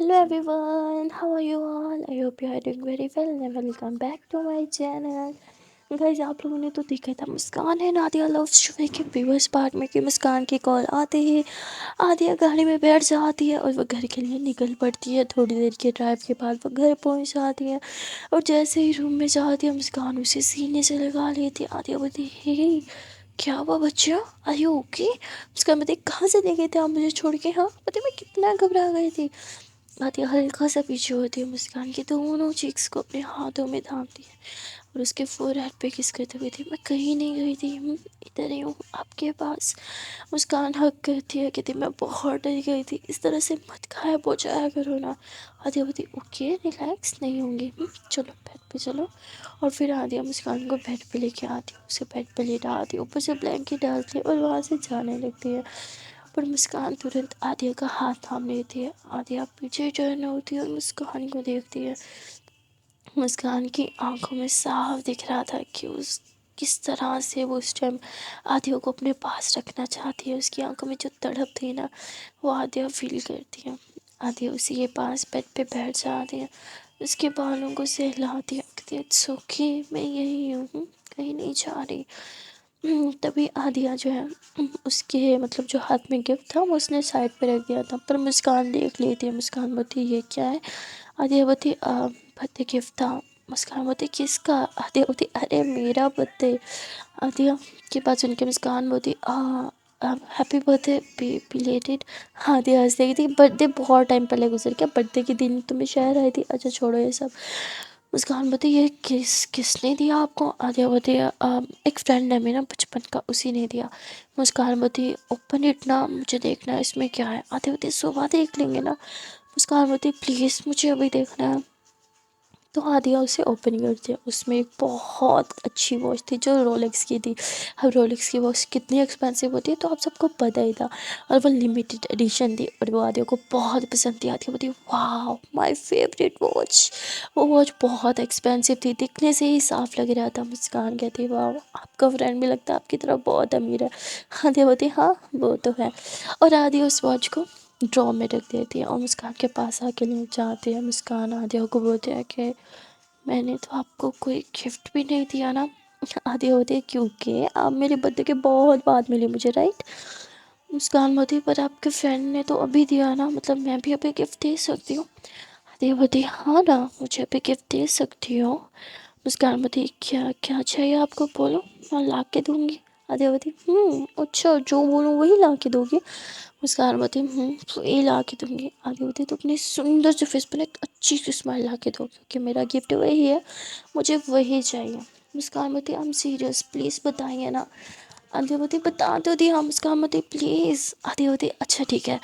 Hello everyone, how are you all? I hope you are doing very well and welcome back to my channel. Guys आप लोगों ने तो देखा था मुस्कान है नादिया लव स्टोरी के व्यूअर्स पार्ट में कि मुस्कान की कॉल आते ही आदिया गाड़ी में बैठ जाती है और वो घर के लिए निकल पड़ती है। थोड़ी देर के ड्राइव के बाद वो घर पहुंच जाती है और जैसे ही रूम में जाती है मुस्कान उसे सीने से लगा लेती है। आदिया बोलती है हे क्या हुआ बच्चा, आर यू ओके? मुस्कान बोलती कहाँ से ले गए थे आप मुझे छोड़ के? हाँ बोलती मैं कितना घबरा गई थी। आदिया हल्का सा पीछे होती है, मुस्कान की दोनों चीक्स को अपने हाथों में थामती है और उसके फोरहेड पे किस करते हुए थी। मैं कहीं नहीं गई थी, इधर ही हूँ आपके पास। मुस्कान हक करती है, कहती मैं बहुत डर गई थी, इस तरह से मत गायब हो जाया करो ना। आदिया बोलती ओके रिलैक्स, नहीं होंगी, चलो बेड पे चलो। और फिर आदिया मुस्कान को बेड पे लेके आती है, उसे बेड पे लेटाती है, ऊपर से ब्लैंकेट डालती है और वहाँ से जाने लगती है। पर मुस्कान तुरंत आदिया का हाथ थाम लेती है। आदिया पीछे टर्न होती है और मुस्कान को देखती है। मुस्कान की आंखों में साफ दिख रहा था कि उस किस तरह से वो उस टाइम आदिया को अपने पास रखना चाहती है। उसकी आंखों में जो तड़प थी ना, वो आदिया फील करती है। आदिया उसी के पास बेड पे बैठ जाती है, उसके बालों को सहलाती है, कहती है इट्स ओके, मैं यही हूँ, कहीं नहीं जा रही। तभी आदिया जो है उसके मतलब जो हाथ में गिफ्ट था वो उसने साइड पे रख दिया था, पर मुस्कान देख लेती है। मुस्कान बोलती ये क्या है? आदिया बोलती बर्थडे गिफ्ट था। मुस्कान बोलती किसका? आदिया बोलती अरे मेरा बर्थडे। आदिया के पास उनके मुस्कान बोलती हैप्पी बर्थडे बिलेटेड। आदिया हंस देगी थी, बर्थडे बहुत टाइम पहले गुजर गया, बर्थडे के दिन तुम्हें शहर आई थी, अच्छा छोड़ो ये सब। मुस्कान बोलती ये किसने दिया आपको? आदिया बोलती एक फ्रेंड है मेरा बचपन का, उसी ने दिया। मुस्कान बोलती ओपन इट ना, मुझे देखना है इसमें क्या है। आदिया बोलती सुबह देख लेंगे ना। मुस्कान बोलती प्लीज़ मुझे अभी देखना है। तो आदिया उसे ओपन करती है, उसमें एक बहुत अच्छी वॉच थी जो रोलेक्स की थी। अब रोलेक्स की वॉच कितनी एक्सपेंसिव होती है तो आप सबको पता ही था, और वो लिमिटेड एडिशन थी और वो आदिया को बहुत पसंद थी। आदिया बोलती वाह माय फेवरेट वॉच। वो वॉच बहुत एक्सपेंसिव थी, दिखने से ही साफ लग रहा था। मुस्कान कहती वाह आपका फ्रेंड भी लगता है आपकी तरह बहुत अमीर है। आदिया बोलती हाँ वो तो है, और आदिया उस वॉच को ड्रॉ में रख देती है और मुस्कान के पास आके लेट जाती है। मुस्कान आदिया को बोलती है कि मैंने तो आपको कोई गिफ्ट भी नहीं दिया ना। आदिया होती है क्योंकि आप मेरे बर्थडे के बहुत बाद मिली मुझे, राइट? मुस्कान होती है पर आपके फ्रेंड ने तो अभी दिया ना, मतलब मैं भी अभी गिफ्ट दे सकती हूँ। आदिया होती हाँ ना मुझे अभी गिफ्ट दे सकती हो। मुस्कान होती क्या क्या चाहिए आपको बोलो, मैं ला के दूँगी। आदिया होती अच्छा जो बोलूँ वही ला के दोगी? मुस्कान होती तो ये ला के दूँगी। आदिया होती तो अपनी सुंदर से फेस पर एक अच्छी सी स्माइल ला के दो, क्योंकि मेरा गिफ्ट वही है, मुझे वही चाहिए। मुस्कान होती आई एम सीरियस, प्लीज़ बताइए ना। आदिया होती बता दो दी हाँ। मुस्कान होती प्लीज़। आदिया होती अच्छा ठीक है,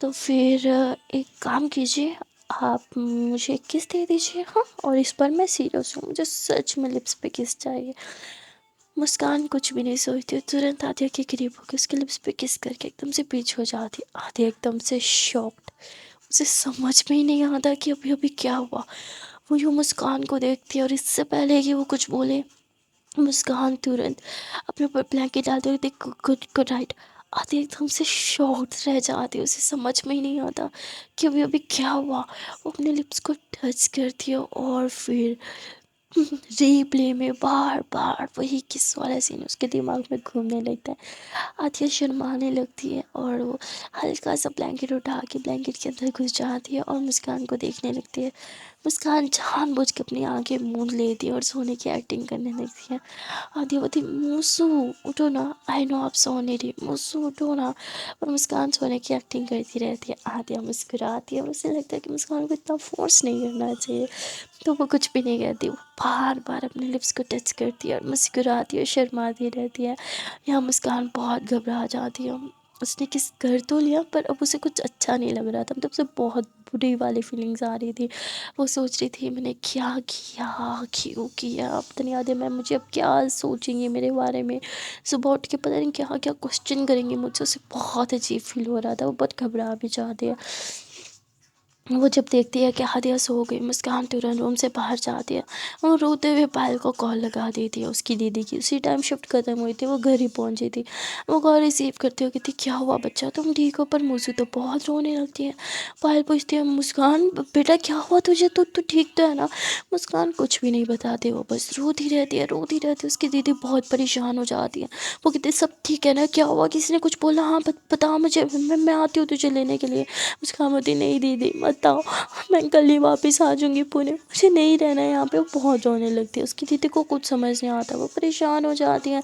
तो फिर एक काम कीजिए, आप मुझे किस दे दीजिए, हाँ, और इस पर मैं सीरियस हूँ, मुझे सच में लिप्स पे किस चाहिए। मुस्कान कुछ भी नहीं सोचती, तुरंत आदिया के करीब होकर उसके लिप्स पे किस करके एकदम से पीछे हो जाती। आदिया एकदम से शॉक्ड, उसे समझ में ही नहीं आता कि अभी अभी क्या हुआ। वो यूँ मुस्कान को देखती है और इससे पहले कि वो कुछ बोले मुस्कान तुरंत अपने ऊपर ब्लैंकेट डालते हुए देख गुड गुड राइट। आधी एकदम से शॉक्ड रह जाती है, उसे समझ में ही नहीं आता कि अभी अभी क्या हुआ। वो अपने लिप्स को टच करती है और फिर रीप्ले में बार बार वही किस वाला सीन उसके दिमाग में घूमने लगता है। आतिया शर्माने लगती है और वो हल्का सा ब्लैंकेट उठा के ब्लैंकेट के अंदर घुस जाती है और मुस्कान को देखने लगती है। मुस्कान जानबूझ के अपनी आंखें मूंद लेती है और सोने की एक्टिंग करने लगती है। आदिया बोलती मूसू उठो ना, आई नो आप सो नहीं रही, मूसू उठो ना। पर मुस्कान सोने की एक्टिंग करती रहती है। आदिया मुस्कुराती है और उसे लगता है कि मुस्कान को इतना फोर्स नहीं करना चाहिए, तो वो कुछ भी नहीं कहती। वो बार बार अपने लिप्स को टच करती है और मुस्कुराती है, शर्माती रहती है। यहाँ मुस्कान बहुत घबरा जाती है। उसने किस कर तो लिया पर अब उसे कुछ अच्छा नहीं लग रहा था, मतलब उसे बहुत बुरी वाली फीलिंग्स आ रही थी। वो सोच रही थी मैंने क्या किया, क्यों किया, पता नहीं आधे मैम मुझे अब क्या सोचेंगे मेरे बारे में, सुबह उठ के पता नहीं क्या क्या क्वेश्चन करेंगे मुझसे। उसे बहुत अजीब फील हो रहा था, वो बहुत घबरा भी जाती है। وہ جب دیکھتی ہے کہ ہادیہ سو گئی، مسکان ترنت روم سے باہر جاتی ہے اور روتے ہوئے پائل کو کال لگا دیتی ہے اس کی دیدی کی۔ اسی ٹائم شفٹ ختم ہوئی تھی، وہ گھر ہی پہنچی تھی۔ وہ کال ریسیو کرتی ہو کہتی کیا ہوا بچہ، تم ٹھیک ہو؟ پر موزو تو بہت رونے لگتی ہے۔ پائل پوچھتی ہے مسکان بیٹا کیا ہوا تجھے، تو ٹھیک تو ہے نا؟ مسکان کچھ بھی نہیں بتاتی، وہ بس روتی رہتی ہے روتی رہتی ہے۔ اس کی دیدی بہت پریشان ہو جاتی ہے، وہ کہتی سب ٹھیک ہے نا، کیا ہوا، کسی نے کچھ بولا؟ ہاں بتا مجھے، میں آتی ہوں تجھے لینے کے لیے۔ مسکان ہوتی نہیں دیدی مت آؤ، میں کل ہی واپس آ جاؤں گی پونے، مجھے نہیں رہنا ہے یہاں پہ۔ وہ بہت رونے لگتی ہے، اس کی دیدی کو کچھ سمجھ نہیں آتا، وہ پریشان ہو جاتی ہیں۔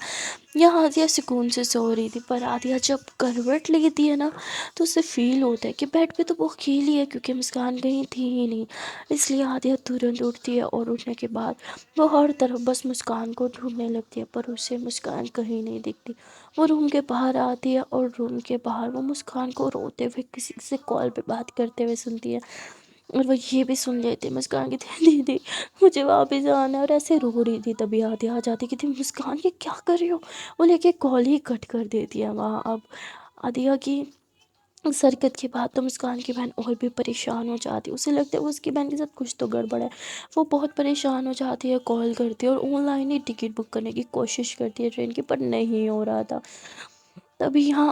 یہاں عادیہ سکون سے سو رہی تھی، پر عادیہ جب کروٹ لیتی ہے نا تو اسے فیل ہوتا ہے کہ بیڈ پہ تو وہ اکیلی ہے، کیونکہ مسکان کہیں تھی ہی نہیں۔ اس لیے عادیہ ترنت اٹھتی ہے اور اٹھنے کے بعد وہ ہر طرف بس مسکان کو ڈھونڈنے لگتی ہے، پر اسے مسکان کہیں نہیں دکھتی۔ وہ روم کے باہر آتی ہے اور روم کے باہر وہ مسکان کو روتے ہوئے کسی سے کال پہ بات کرتے ہوئے سنتی ہے، اور وہ یہ بھی سن لیتی ہے۔ مسکان کہتی ہے دیدی مجھے واپس آنا ہے، اور ایسے رو رہی تھی تبھی عادیہ آ جاتی، کہتی مسکان یہ کیا کر رہی ہو؟ وہ لے کے کال ہی کٹ کر دیتی ہے وہاں۔ اب عادیہ کی اس حرکت کے بعد تو مسکان کی بہن اور بھی پریشان ہو جاتی ہے، اسے لگتا ہے اس کی بہن کے ساتھ کچھ تو گڑبڑ ہے۔ وہ بہت پریشان ہو جاتی ہے، کال کرتی ہے اور on line he ticket book کرنے کی کوشش کرتی ہے ٹرین کی، پر نہیں ہو رہا تھا۔ تبھی یہاں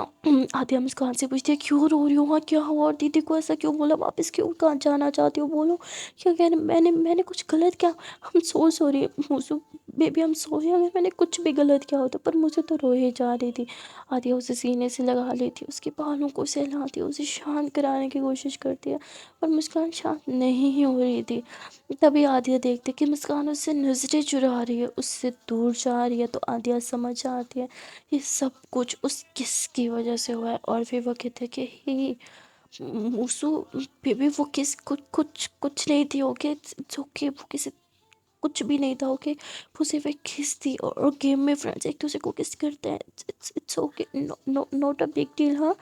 عادیہ مسکان سے پوچھتی ہے کیوں رو رہی ہو، ہاں کیا ہوا، اور دیدی کو ایسا کیوں بولا، واپس کیوں کہاں جانا چاہتی ہو، بولو کیا کہنا، میں نے کچھ غلط کیا؟ ہم سوری موسو بیبی، ہم سوری اگر میں نے کچھ بھی غلط کیا ہوتا، پر مجھے تو روئے جا رہی تھی۔ عادیہ اسے سینے سے لگا لیتی ہے، اس کے بالوں کو سہلاتی ہے، اسے شانت کرانے کی کوشش کرتی ہے، پر مسکان شانت نہیں ہو رہی تھی۔ تبھی عادیہ دیکھتی کہ مسکان اس سے نظریں چرا رہی ہے، اس سے دور جا رہی ہے، تو عادیہ سمجھ آتی ہے یہ سب کچھ اس کس کی وجہ سے ہوا ہے۔ اور پھر وہ کہتے کہ ہی موسو بیبی وہ کس کچھ نہیں تھی، اوکے اٹس اوکے، وہ کسی کچھ بھی نہیں تھا، اوکے وہ صرف ایک کس تھی، اور گیم میں فرینڈز ایک دوسرے کو کس کرتے ہیں، it's okay, not a big deal, ہاں۔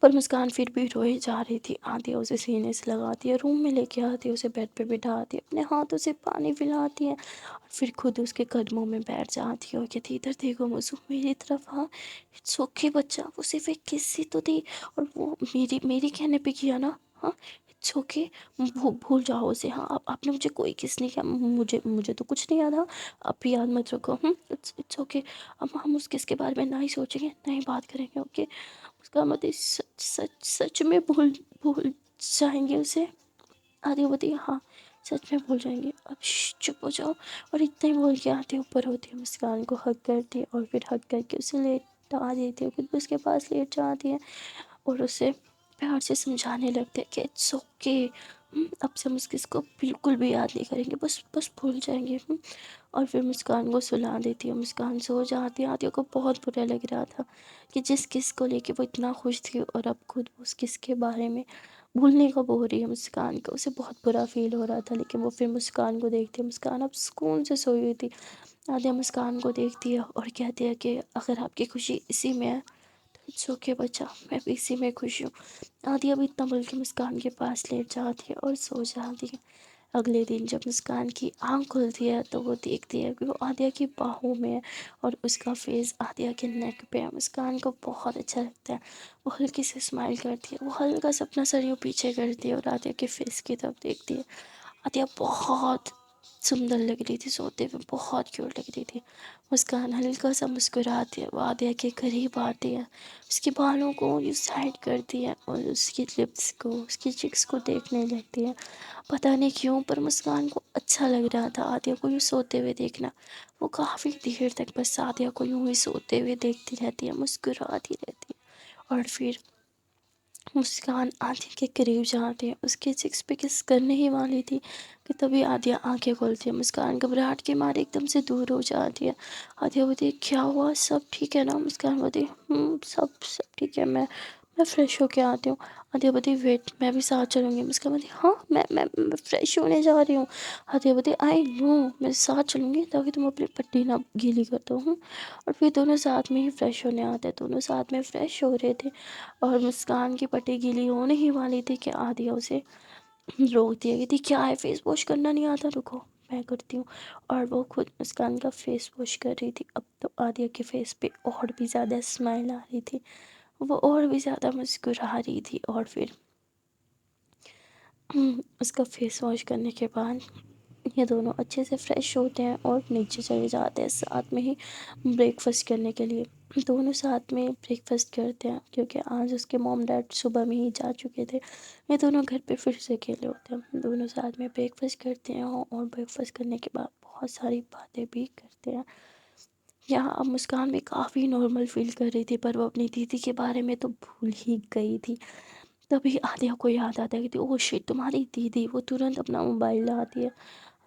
پر مسکان پھر بھی روئے جا رہی تھی۔ عادیہ اسے سینے سے لگاتی ہے، روم میں لے کے آتی ہے، اسے بیڈ پہ بٹھاتی ہے، اپنے ہاتھوں سے پانی پلاتی ہے، اور پھر خود اس کے قدموں میں بیٹھ جاتی ہے اور کہتی ادھر دیکھو موسو میری طرف، ہاں اٹس اوکے بچہ، وہ صرف ایک کس ہی تو تھی، اور وہ میری کہنے پہ کیا نا، ہاں اٹس اوکے، بھول جاؤ اسے، ہاں آپ نے مجھے کوئی کس نہیں کیا، مجھے تو کچھ نہیں یاد، ہاں آپ بھی یاد مت رکھو، اٹس اوکے، اب ہم اس کس کے بارے میں نہ ہی سوچیں گے، نہ ہی بات کریں گے، اوکے؟ اس کا مطلب سچ میں بھول جائیں گے اسے؟ آدھی ہوتی ہے ہاں سچ میں بھول جائیں گے، اب چپ ہو جاؤ، اور اتنا ہی بول کے آتے اوپر ہوتی ہے، مسکان کو حگ کرتی ہے، اور پھر حگ کر کے اسے لیٹا دیتی ہے، خود بھی اس کے پاس لیٹ جاتی ہے، اور اسے پیار سے سمجھانے لگتے ہیں کہ اٹس اوکے، اب سے ہم اس کس کو بالکل بھی یاد نہیں کریں گے، بس بھول جائیں گے، اور پھر مسکان کو سلا دیتی ہے، مسکان سو جاتی ہے۔ عادیہ کو بہت برا لگ رہا تھا کہ جس کس کو لے کے وہ اتنا خوش تھی، اور اب خود اس کس کے بارے میں بھولنے کا بول رہی ہے مسکان کو، اسے بہت برا فیل ہو رہا تھا، لیکن وہ پھر مسکان کو دیکھتی ہے، مسکان اب سکون سے سوئی ہوئی تھی۔ عادیہ مسکان کو دیکھتی ہے اور کہتی ہے کہ اگر آپ کی خوشی اسی میں ہے تو اٹس اوکے بچہ، میں بھی اسی میں خوش ہوں۔ عادیہ بھی اتنا بول کے مسکان کے پاس لیٹ جاتی ہے اور سو جاتی ہے۔ اگلے دن جب مسکان کی آنکھ کھلتی ہے تو وہ دیکھتی ہے کہ وہ عادیہ کی باہوں میں ہے، اور اس کا فیس عادیہ کے نیک پہ ہے۔ مسکان کو بہت اچھا لگتا ہے، وہ ہلکی سے اسمائل کرتی ہے، وہ ہلکا سا اپنا سر یوں پیچھے کرتی ہے اور عادیہ کے فیس کی طرف دیکھتی ہے۔ عادیہ بہت سندر لگ رہی تھی، سوتے ہوئے بہت کیوٹ لگ رہی تھی۔ مسکان ہلکا سا مسکراتی ہے، وہ عادیہ کے قریب آتی ہے، اس کے بالوں کو یوں سائڈ کرتی ہے، اور اس کی لپس کو، اس کی چکس کو دیکھنے لگتی ہے۔ پتہ نہیں کیوں پر مسکان کو اچھا لگ رہا تھا عادیہ کو یوں سوتے ہوئے دیکھنا۔ وہ کافی دیر تک بس عادیہ کو یوں ہی سوتے ہوئے دیکھتی رہتی ہے، مسکراتی رہتی ہے، اور پھر مسکان عادیہ کے قریب جاتی ہے، اس کے چکس پہ کس کرنے ہی والی تھی کہ تبھی عادیہ آنکھیں کھولتی ہے۔ مسکان گھبراہٹ کے مارے ایک دم سے دور ہو جاتی ہے۔ عادیہ بولتی کیا ہوا، سب ٹھیک ہے نا؟ مسکان بولتی سب ٹھیک ہے، میں فریش ہو کے آتی ہوں۔ عادیہ بولتی ویٹ، میں بھی ساتھ چلوں گی؟ مسکان بولتی ہاں میں فریش ہونے جا رہی ہوں۔ عادیہ بولتی آئی نو میں ساتھ چلوں گی تاکہ تم اپنی پٹی نہ گیلی کر دو، اور پھر دونوں ساتھ میں ہی فریش ہونے آتے، دونوں ساتھ میں فریش ہو رہے تھے، اور مسکان کی پٹی گیلی ہونے ہی والی تھی کہ عادیہ اسے روک دیا کہ کیا ہے، فیس واش کرنا نہیں آتا، رکو میں کرتی ہوں، اور وہ خود مسکان کا فیس واش کر رہی تھی۔ اب تو عادیہ کے فیس پہ اور بھی زیادہ اسمائل آ رہی تھی، وہ اور بھی زیادہ مسکرا رہی تھی، اور پھر اس کا فیس واش کرنے کے بعد یہ دونوں اچھے سے فریش ہوتے ہیں اور نیچے چلے جاتے ہیں ساتھ میں ہی بریک فاسٹ کرنے کے لیے۔ دونوں ساتھ میں بریک فاسٹ کرتے ہیں کیونکہ آج اس کے موم ڈیڈ صبح میں ہی جا چکے تھے، یہ دونوں گھر پہ پھر سے اکیلے ہوتے ہیں۔ دونوں ساتھ میں بریک فاسٹ کرتے ہیں اور بریک فاسٹ کرنے کے بعد بہت ساری باتیں بھی کرتے ہیں۔ یہاں اب مسکان بھی کافی نارمل فیل کر رہی تھی، پر وہ اپنی دیدی کے بارے میں تو بھول ہی گئی تھی۔ تبھی عالیہ کو یاد آتا ہے کہ اوہ شٹ، تمہاری دیدی! وہ ترنت اپنا موبائل لاتی ہے،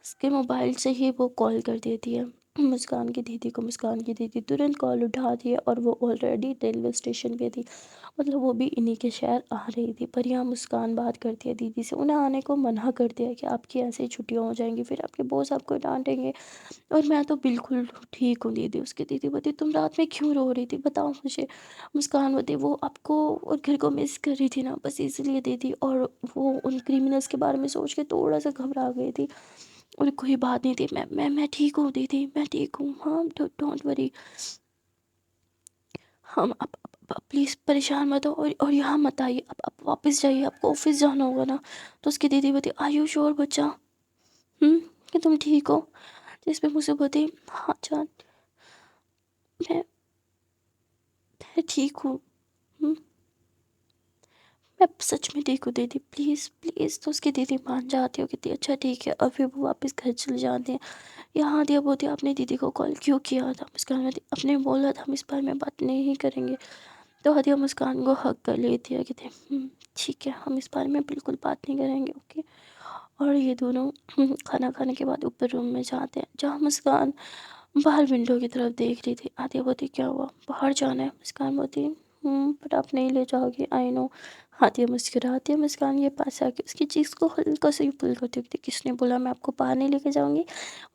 اس کے موبائل سے ہی وہ کال کر دیتی ہے مسکان کی دیدی کو۔ مسکان کی دیدی ترنت کال اٹھاتی ہے اور وہ آلریڈی ریلوے اسٹیشن پہ تھی، مطلب وہ بھی انہی کے شہر آ رہی تھی۔ پر یہاں مسکان بات کرتی ہے دیدی سے، انہیں آنے کو منع کر دیا کہ آپ کی ایسے چھٹیاں ہو جائیں گی، پھر آپ کے باس آپ کو ڈانٹیں گے، اور میں تو بالکل ٹھیک ہوں دیدی۔ اس کی دیدی بولتی تم رات میں کیوں رو رہی تھی بتاؤ مجھے۔ مسکان بولتی وہ آپ کو اور گھر کو مس کر رہی تھی نا، بس اس لیے دیدی، اور وہ ان کریمنلز کے بارے میں سوچ کے تھوڑا سا گھبرا گئی تھی، اور کوئی بات نہیں تھی، میں ٹھیک ہوں دیدی، میں ٹھیک ہوں، ہاں ڈونٹ وری، ہم اب پلیز پریشان مت ہو، اور یہاں مت آئیے، اب واپس جائیے، آپ کو آفس جانا ہوگا نا۔ تو اس کی دیدی بولتی آر یو شور بچہ، کہ تم ٹھیک ہو؟ جس پہ مجھے بولتی ہاں جان، میں میں ٹھیک ہوں، ہم، میں سچ میں ٹھیک ہوں دیدی، پلیز پلیز۔ تو اس کی دیدی مان جاتی ہو، کہتی اچھا ٹھیک ہے، اور پھر وہ واپس گھر چلے جاتے ہیں۔ یہاں دیا بولتی اپنی دیدی کو کال کیوں کیا تھا؟ مسکان بولتی اپ نے بولا تھا ہم اس بارے میں بات نہیں کریں گے۔ تو ہدیہ مسکان کو حق کر لیتی ہے، کہتے ٹھیک ہے، ہم اس بارے میں بالکل بات نہیں کریں گے، اوکے۔ اور یہ دونوں کھانا کھانے کے بعد اوپر روم میں جاتے ہیں، جہاں مسکان باہر ونڈو کی طرف دیکھ رہی تھی۔ عالیہ بولتی کیا ہوا، باہر جانا ہے؟ مسکان بولتی پر آپ نہیں لے جاؤ گی، آئی نو۔ عالیہ مسکراتی ہے، مسکان یہ پاس آ کے اس کی چیز کو ہلکا سے پل کرتی ہوتی، کس نے بولا میں آپ کو باہر نہیں لے کے جاؤں گی؟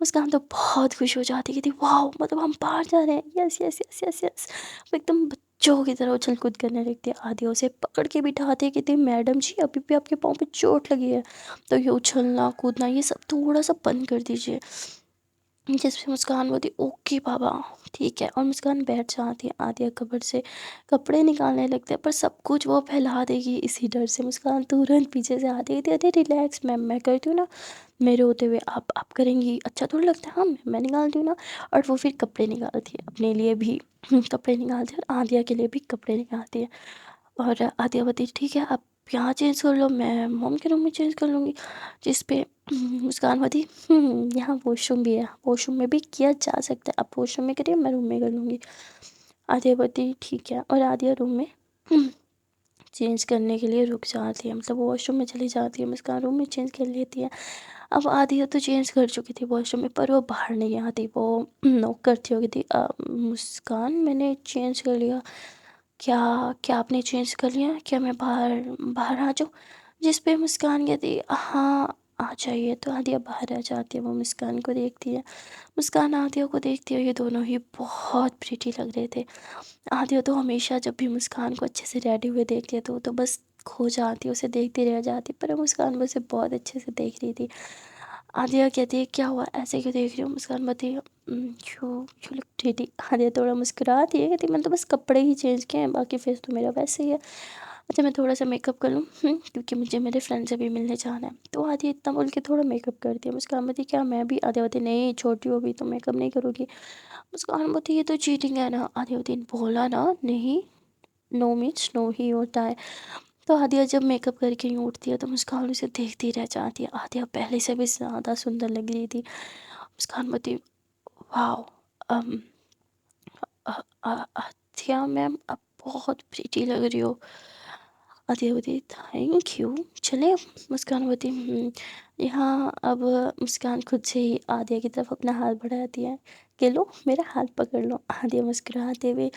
مسکان تو بہت خوش ہو جاتی، کہتی واو، مطلب ہم باہر جا رہے ہیں، یس یس یس یس یس، ایک دم بچوں کی طرح اچھل کود کرنے لگتی ہے۔ عالیہ اسے پکڑ کے بٹھاتی ہے، کہتی میڈم جی ابھی بھی آپ کے پاؤں پہ چوٹ لگی ہے، تو یہ اچھلنا کودنا یہ سب تھوڑا سا بند کر دیجیے۔ جس پہ مسکان بولتی اوکے بابا ٹھیک ہے، اور مسکان بیٹھ جاتی ہے۔ عالیہ کبر سے کپڑے نکالنے لگتے ہیں، پر سب کچھ وہ پھیلا دے گی اسی ڈر سے۔ مسکان تورنت پیچھے سے آتی ہے، ارے ریلیکس میں کرتی ہوں نا، میرے ہوتے ہوئے آپ کریں گی اچھا تھوڑا لگتا ہے، ہاں میں نکالتی ہوں نا۔ اور وہ پھر کپڑے نکالتی ہے، اپنے لیے بھی کپڑے نکالتی ہے اور عالیہ کے لیے بھی کپڑے نکالتی ہے۔ اور عالیہ بولتی ٹھیک ہے آپ یہاں چینج کر لو، میں موم کے روم میں چینج کر لوں گی۔ جس پہ مسکان بولتی یہاں واش روم بھی ہے، واش روم میں بھی کیا جا سکتا ہے، آپ واش روم میں کریے، میں روم میں کر لوں گی۔ عالیہ بولتی ٹھیک ہے، اور عالیہ روم میں چینج کرنے کے لیے رک جاتی ہے، مطلب واش روم میں چلی جاتی ہے، مسکان روم میں چینج کر لیتی ہے۔ اب عالیہ تو چینج کر چکی تھی واش روم میں، پر وہ باہر نہیں آتی، وہ نوک کرتی ہوگی تھی مسکان میں نے چینج کر لیا، کیا آپ نے چینج کر لیا، کیا میں باہر آ جاؤں؟ جس پہ مسکان کہتی ہاں آ جائیے۔ تو عالیہ باہر آ جاتی ہے، وہ مسکان کو دیکھتی ہے، مسکان عالیہ کو دیکھتی ہے، یہ دونوں ہی بہت پریٹی لگ رہے تھے۔ عالیہ تو ہمیشہ جب بھی مسکان کو اچھے سے ریڈی ہوئے دیکھتی ہے تو وہ تو بس کھو جاتی، اسے دیکھتی رہ جاتی، پر مسکان اسے بہت اچھے سے دیکھ رہی تھی۔ عالیہ کہتی ہے کیا ہوا ایسے کیوں دیکھ رہی ہوں؟ مسکان بولتی ہے یو لک پریٹی۔ عالیہ تھوڑا مسکراتی ہے، کہتی میں نے تو بس کپڑے ہی چینج کیے ہیں، باقی فیس تو میرا ویسے ہی ہے، اچھا میں تھوڑا سا میک اپ کر لوں کیونکہ مجھے میرے فرینڈ سے بھی ملنے جانا ہے۔ تو عالیہ اتنا بول کے تھوڑا میک اپ کرتی ہے، مسکان بولتی کیا میں بھی؟ عالیہ بولتی نہیں چھوٹی ہو بھی تو میک اپ نہیں کروں گی۔ مسکان بولتی یہ تو چیٹنگ ہے نا۔ عالیہ بولتی بولا نا نہیں، نو مینس نو ہی ہوتا ہے۔ تو عالیہ جب میک اپ کر کے یوں اٹھتی ہے تو مسکان اسے دیکھتی رہ جاتی ہے، عالیہ پہلے سے بھی زیادہ سندر لگ رہی تھی۔ مسکان بولتی واو، عالیہ میم آپ بہت پریٹی لگ رہی ہو۔ عالیہ بولتی تھینک یو، چلے۔ مسکان بولتی یہاں اب مسکان خود سے ہی عالیہ کی طرف اپنا ہاتھ بڑھاتی ہے کہ لو میرا ہاتھ پکڑ لو۔ عالیہ مسکراتے ہوئے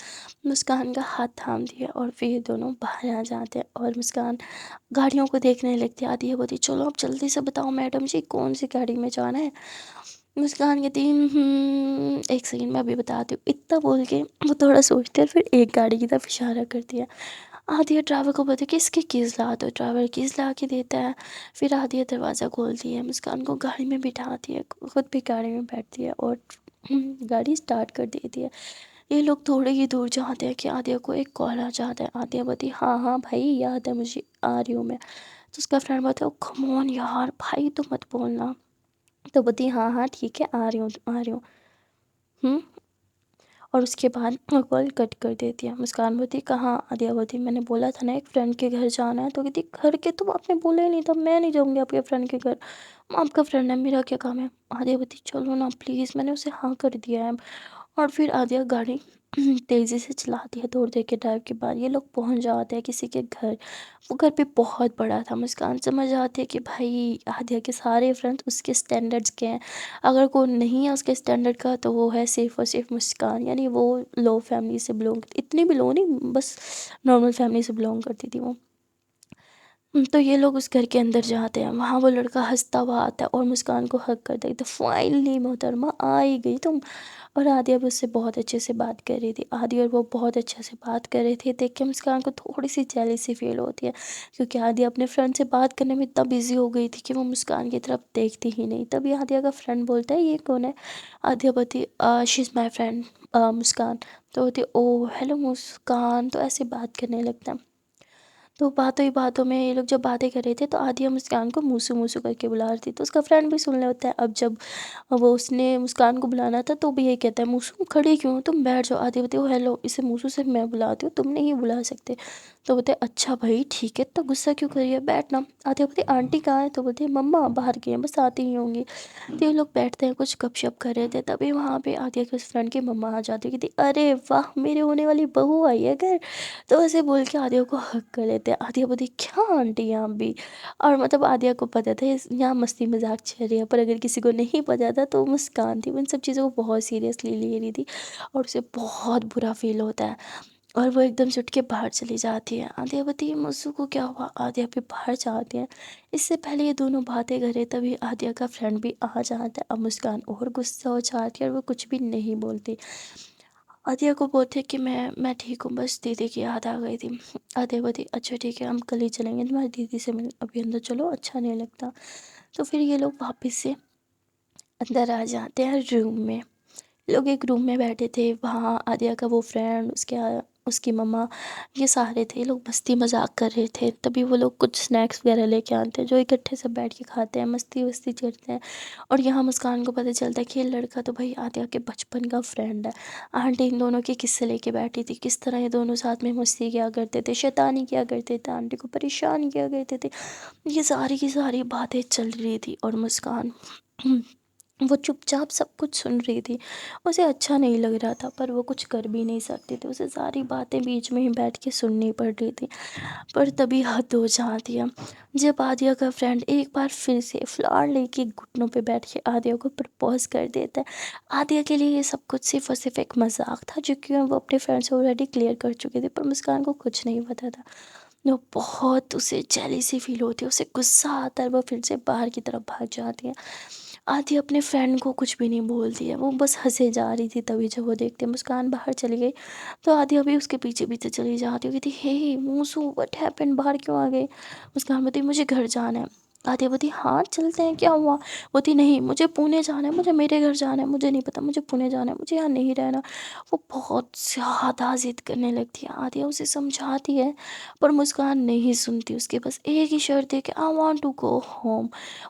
مسکان کا ہاتھ تھام دیا، اور پھر یہ دونوں باہر آ جاتے ہیں، اور مسکان گاڑیوں کو دیکھنے لگتی ہے۔ عالیہ بولتی چلو اب جلدی سے بتاؤ میڈم جی کون سی گاڑی میں جانا ہے؟ مسکان کہتی ایک سیکنڈ میں ابھی بتاتی ہوں، اتنا بول کے وہ تھوڑا سوچتی ہے، پھر ایک گاڑی کی طرف اشارہ کرتی ہے۔ عالیہ ڈرائیور کو بولتی ہے کس کی کیز لا دو، ڈرائیور کیز لا کے دیتا ہے۔ پھر عالیہ دروازہ کھولتی ہے، مسکان کو گاڑی میں بٹھاتی ہے، خود بھی گاڑی میں بیٹھتی ہے اور گاڑی سٹارٹ کر دیتی ہے۔ یہ لوگ تھوڑے ہی دور جاتے ہیں کہ عالیہ کو ایک کال آ جاتا ہے۔ عالیہ بولتی ہاں بھائی یاد ہے مجھے، آ رہی ہوں میں۔ تو اس کا فرینڈ بولتا ہے کم آن یار بھائی تو مت بولنا. تو بولتی ہاں ہاں ٹھیک ہے آ رہی ہوں آ رہی ہوں. ہوں. اور اس کے بعد وہ کال کٹ کر دیتی ہے. مسکان بولتی کہاں؟ عالیہ بولتی میں نے بولا تھا نا ایک فرینڈ کے گھر جانا ہے. تو کہتی گھر کے تو آپ نے بولا ہی نہیں تھا، میں نہیں جاؤں گی آپ کے فرینڈ کے گھر، آپ کا فرینڈ ہے میرا کیا کام ہے. عالیہ بولتی چلو نا پلیز، میں نے اسے ہاں کر دیا ہے. اور پھر عالیہ گاڑی تیزی سے چلاتی ہے. تھوڑی دیر کے ڈرائیو کے بعد یہ لوگ پہنچ جاتے ہیں کسی کے گھر. وہ گھر بھی بہت بڑا تھا. مسکان سمجھ آتی ہے کہ بھائی عالیہ کے سارے فرینڈ اس کے اسٹینڈرڈس کے ہیں، اگر کوئی نہیں ہے اس کے اسٹینڈرڈ کا تو وہ ہے صرف اور صرف مسکان. یعنی وہ لو فیملی سے بلونگ کرتی، اتنی بھی لو نہیں، بس نارمل فیملی سے بلونگ کرتی تھی وہ. تو یہ لوگ اس گھر کے اندر جاتے ہیں. وہاں وہ لڑکا ہنستا ہوا آتا ہے اور مسکان کو حگ کرتا ہے. تو فائنلی محترمہ آ ہی گئی تم. اور عادیہ بھی اس سے بہت اچھے سے بات کر رہی تھی. عادیہ اور وہ بہت اچھے سے بات کر رہے تھے. دیکھ کے مسکان کو تھوڑی سی جیلسی فیل ہوتی ہے، کیونکہ عادیہ اپنے فرینڈ سے بات کرنے میں اتنا بزی ہو گئی تھی کہ وہ مسکان کی طرف دیکھتی ہی نہیں. تبھی عادیہ کا فرینڈ بولتا ہے یہ کون ہے؟ عادیہ بولتی شی از مائی فرینڈ مسکان. تو ہوتی او ہیلو مسکان، تو ایسے بات کرنے لگتا ہے. تو باتوں ہی باتوں میں یہ لوگ جب باتیں کر رہے تھے تو عادیہ مسکان کو موسو موسو کر کے بلا رہی تھی. تو اس کا فرینڈ بھی سن لیتا ہے. اب جب وہ اس نے مسکان کو بلانا تھا تو بھی یہی کہتا ہے موسو کھڑی کیوں ہو، تم بیٹھ جاؤ. عادیہ بولتی ہیلو، اسے موسو سے میں بلاتی ہوں، تم نہیں بلا سکتے. تو بولتے اچھا بھائی ٹھیک ہے، تو غصہ کیوں کر رہی ہے، بیٹھنا. عادیہ بولتی آنٹی کہاں ہے؟ تو بولتی مما باہر گئی ہیں، بس آتی ہی ہوں گی. تو یہ لوگ بیٹھتے ہیں کچھ گپ شپ کر رہے تھے. تبھی وہاں پہ عادیہ کے اس فرینڈ کی مما آ جاتی ہے. کہتی ارے واہ میرے ہونے والی بہو آئی ہے گھر. تو ایسے بول کے عادیہ کو حگ کر لیتے ہیں. عادیہ بولتی کیا آنٹی یہاں بھی. اور مطلب عادیہ کو پتہ تھا یہاں مستی مذاق چل رہی ہے، پر اگر کسی کو نہیں پتہ تھا تو مسکان تھی. وہ ان سب چیزوں کو بہت سیریسلی لے رہی تھی اور اسے بہت برا فیل ہوتا ہے. اور وہ ایک دم سے اٹھ کے باہر چلی جاتی ہے. عادیہ بولتی موسو کو کیا ہوا؟ عادیہ پہ باہر جاتے ہیں. اس سے پہلے یہ دونوں باتیں کر رہے تبھی عادیہ کا فرینڈ بھی آ جاتا ہے. اب مسکان اور غصہ ہو جاتی ہے اور وہ کچھ بھی نہیں بولتی. عادیہ کو بولتے کہ میں ٹھیک ہوں، بس دیدی کی یاد آ گئی تھی. عادیہ بولتی اچھا ٹھیک ہے ہم کل ہی چلیں گے تمہاری دیدی سے مل، ابھی اندر چلو اچھا نہیں لگتا. تو پھر یہ لوگ واپس سے اندر آ جاتے ہیں روم میں. لوگ ایک روم میں بیٹھے تھے. وہاں عالیہ کا وہ فرینڈ، اس کی مما، یہ سارے تھے. لوگ مستی مذاق کر رہے تھے. تبھی وہ لوگ کچھ سنیکس وغیرہ لے کے آتے ہیں جو اکٹھے سب بیٹھ کے کھاتے ہیں، مستی وستی کرتے ہیں. اور یہاں مسکان کو پتہ چلتا ہے کہ یہ لڑکا تو بھائی عالیہ کے بچپن کا فرینڈ ہے. آنٹی ان دونوں کے قصے لے کے بیٹھی تھی، کس طرح یہ دونوں ساتھ میں مستی کیا کرتے تھے، شیطانی کیا کرتے تھے، آنٹی کو پریشان کیا کرتے تھے. یہ ساری کی ساری باتیں چل رہی تھی اور مسکان وہ چپ چاپ سب کچھ سن رہی تھی. اسے اچھا نہیں لگ رہا تھا پر وہ کچھ کر بھی نہیں سکتی تھی. اسے ساری باتیں بیچ میں ہی بیٹھ کے سننی پڑ رہی تھی. پر تبھی حد ہو جاتی ہے جب عادیہ کا فرینڈ ایک بار پھر سے فلاور لے کے گھٹنوں پہ بیٹھ کے عادیہ کو پرپوز کر دیتا ہے. عادیہ کے لیے یہ سب کچھ صرف اور صرف ایک مذاق تھا جو کہ وہ اپنے فرینڈ سے آلریڈی کلیئر کر چکی تھی، پر مسکان کو کچھ نہیں پتا تھا. وہ بہت اسے جیلیسی فیل ہوتی ہے، اسے غصہ آتا ہے. وہ پھر سے باہر کی طرف بھاگ جاتی ہے. عادیہ اپنے فرینڈ کو کچھ بھی نہیں بولتی ہے، وہ بس ہنسے جا رہی تھی. تبھی جب وہ دیکھتے مسکان باہر چلی گئی تو عادیہ بھی اس کے پیچھے پیچھے چلی جاتی. کہتی ہے موسو وٹ ہیپن، باہر کیوں آ گئی؟ مسکان بولتی مجھے گھر جانا ہے. عادیہ بولتی ہاں چلتے ہیں، کیا ہوا؟ بولتی نہیں مجھے پونے جانا ہے، مجھے میرے گھر جانا ہے، مجھے نہیں پتا، مجھے پونے جانا ہے، مجھے یہاں نہیں رہنا. وہ بہت زیادہ ضد کرنے لگتی ہے. عادیہ اسے سمجھاتی ہے پر مسکان نہیں سنتی. اس کے بس ایک ہی شرط ہے کہ I want to go home.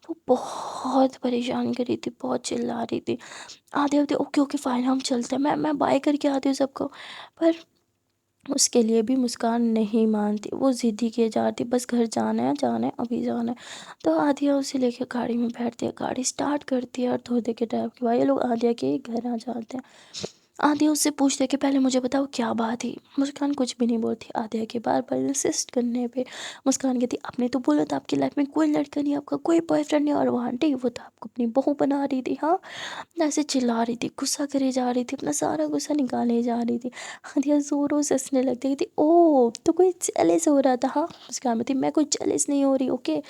وہ بہت پریشان کر رہی تھی، بہت چلا رہی تھی. عادیہ بولتی اوکے اوکے فائن ہم چلتے ہیں، میں بائے کر کے آتی ہوں سب کو. پر اس کے لیے بھی مسکان نہیں مانتی، وہ ضدی کیے جاتی، بس گھر جانا ہے جانا ہے ابھی جانا ہے. تو عادیہ اسے لے کے گاڑی میں بیٹھتی ہے، گاڑی سٹارٹ کرتی ہے اور تھوڑی دیر کے ڈرائیو کے بعد یہ لوگ عادیہ کے گھر آ جاتے ہیں. عادیہ اس سے پوچھتے کہ پہلے مجھے بتاؤ کیا بات ہے. مسکان کچھ بھی نہیں بولتی. عادیہ کے بار بار انسسٹ کرنے پہ مسکان کہتی آپ نے تو بولا تھا آپ کی لائف میں کوئی لڑکا نہیں، آپ کا کوئی بوائے فرینڈ نہیں، اور وہ آنٹی وہ تو آپ کو اپنی بہو بنا رہی تھی. ہاں ایسے چلا رہی تھی، غصہ کرے جا رہی تھی، اپنا سارا غصہ نکالے جا رہی تھی. عادیہ زوروں سے ہنسنے لگتی تھی. او تو کوئی جیلس ہو رہا تھا؟ ہاں مسکان بولتی میں کوئی جیلس نہیں ہو رہی اوکے.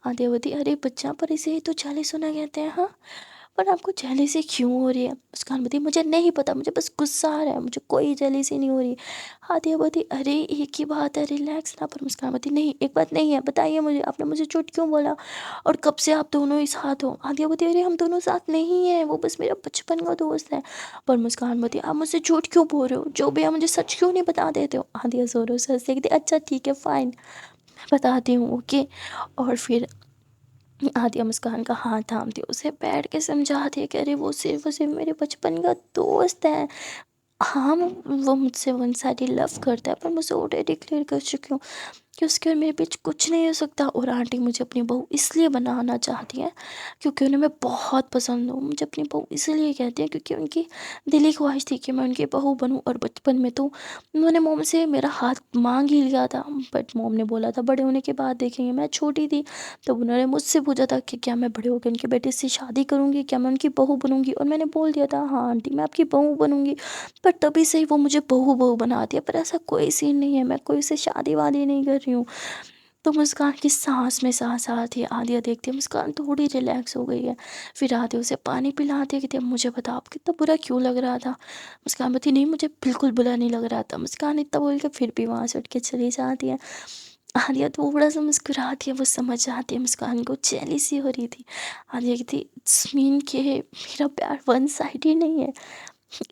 عادیہ بولتی ارے بچہ پر اسے تو جیلس ہونا کہتے ہیں. ہاں پر آپ کو جیلسی کیوں ہو رہی ہے؟ مسکان بولتی مجھے نہیں پتا، مجھے بس غصہ آ رہا ہے، مجھے کوئی جیلسی نہیں ہو رہی. عادیہ بولتی ارے ایک ہی بات ہے ریلیکس نا. پر مسکان بولتی نہیں ایک بات نہیں ہے، بتائیے مجھے، آپ نے مجھے جھوٹ کیوں بولا اور کب سے آپ دونوں ہی ساتھ ہو؟ عادیہ بولتی ارے ہم دونوں ساتھ نہیں ہیں، وہ بس میرا بچپن کا دوست ہے. پر مسکان بولتی آپ مجھ سے جھوٹ کیوں بول رہے ہو، جو بھی ہے مجھے سچ کیوں نہیں بتا دیتے ہو؟ عادیہ زوروں سے ہنستی کہتی اچھا ٹھیک ہے فائن. बताती हूँ ओके। और फिर आद्या मुस्कान का हाथ थामती है, उसे बैठ के समझाती है कि अरे वो सिर्फ मेरे बचपन का दोस्त है। हाँ, वो मुझसे वन साइड लव करता है, पर मुझे ऑलरेडी क्लियर कर चुकी हूँ कि उसके और मेरे बीच कुछ नहीं हो सकता। और आंटी मुझे अपनी बहू इसलिए बनाना चाहती हैं क्योंकि उन्हें मैं बहुत पसंद हूँ। मुझे अपनी बहू इसलिए कहती हैं क्योंकि उनकी दिली ख्वाहिश थी कि मैं उनकी बहू बनूँ। और बचपन में तो उन्होंने मोम से मेरा हाथ मांग ही लिया था, बट मोम ने बोला था बड़े होने के बाद देखेंगे। मैं छोटी थी, तब उन्होंने मुझसे पूछा था कि क्या मैं बड़े होकर उनके बेटे से शादी करूँगी, क्या मैं उनकी बहू बनूँगी। और मैंने बोल दिया था हाँ आंटी मैं आपकी बहू बनूँगी। पर तभी से ही वो मुझे बहू बहू बनाती है, पर ऐसा कोई सीन नहीं है, मैं कोई से शादी वादी नहीं कर रही हूँ। तो मुस्कान की सांस में सांस आती है। आदिया देखती है मुस्कान थोड़ी रिलैक्स हो गई है। फिर आदिया उसे पानी पिलाती है, कहती है मुझे बता आप कितना बुरा क्यों लग रहा था। मुस्कान बोलती नहीं मुझे बिल्कुल बुरा नहीं लग रहा था। मुस्कान इतना बोल के फिर भी वहाँ से उठ के चली जाती है। आदिया थोड़ा सा मुस्कुराती है, वो समझ जाती है मुस्कान को जेलिसी हो रही थी। आदिया कहती इट्स मीन कि मेरा प्यार वन साइड ही नहीं है,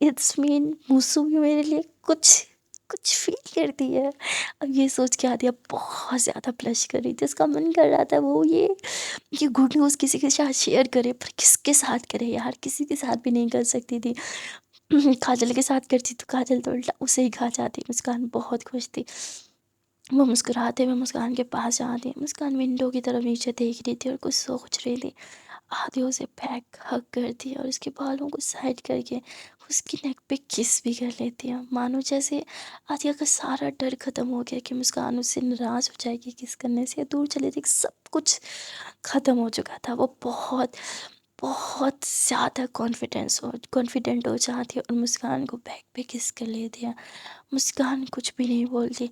इट्स मीन मूसू भी मेरे लिए कुछ कुछ फील करती है। अब ये सोच के आदिया बहुत ज़्यादा ब्लश कर रही थी। उसका मन कर रहा था वो ये गुड न्यूज़ किसी के साथ शेयर करे, पर किसके साथ करे यार, किसी के साथ भी नहीं कर सकती थी। काजल के साथ करती तो काजल तो उल्टा उसे ही खा जाती। मुस्कान बहुत खुश थी। वो मुस्कुराते हुए मुस्कान के पास जाती है। मुस्कान विंडो की तरफ नीचे देख रही थी और कुछ सोच रही थी। आदि उसे बैक हग करती है और उसके बालों को साइड करके उसकी नेक पे किस भी कर लेती है, मानो जैसे आदिया का सारा डर खत्म हो गया कि मुस्कान उससे नाराज़ हो जाएगी किस करने से या दूर चले जाएगी। सब कुछ ख़त्म हो चुका था। वो बहुत बहुत ज़्यादा कॉन्फिडेंट हो जाती है और मुस्कान को बैक पे किस कर लेती है। मुस्कान कुछ भी नहीं बोलती।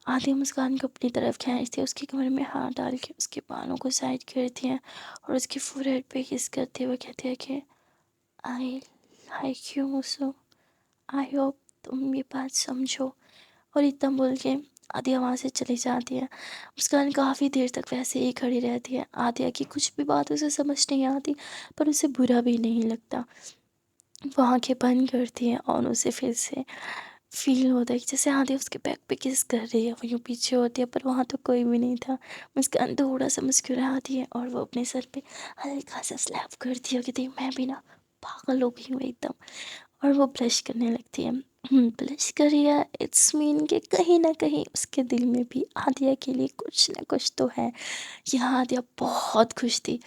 आधी मुस्कान को अपनी तरफ खींचती है, उसके कमर में हाथ डाल के उसके बालों को साइड करती है और उसके फोरहेड पे किस करते हुए कहती है कि आई लाइक यू मुसो, आई होप तुम ये बात समझो। और इतना बोल के आदिया वहाँ से चली जाती है। मुस्कान काफ़ी देर तक वैसे ही खड़ी रहती है। आदिया की कुछ भी बात उसे समझ नहीं आती, पर उसे बुरा भी नहीं लगता। वो आंखें बंद करती है और उसे फिर से फील होता है कि जैसे आधी उसके बैक पे किस कर रही है। वो यूँ पीछे होती है, पर वहाँ तो कोई भी नहीं था। मुस्कान थोड़ा सा मुस्कुराती है और वो अपने सर पे हल्का सा स्लैप करती है कि देख मैं भी ना पागल हो गई हूँ एकदम। और वो ब्लश करने लगती है। ब्लश कर रही है इट्स मीन कि कहीं ना कहीं उसके दिल में भी आदिया के लिए कुछ ना कुछ तो है। यहाँ आदिया बहुत खुश थी,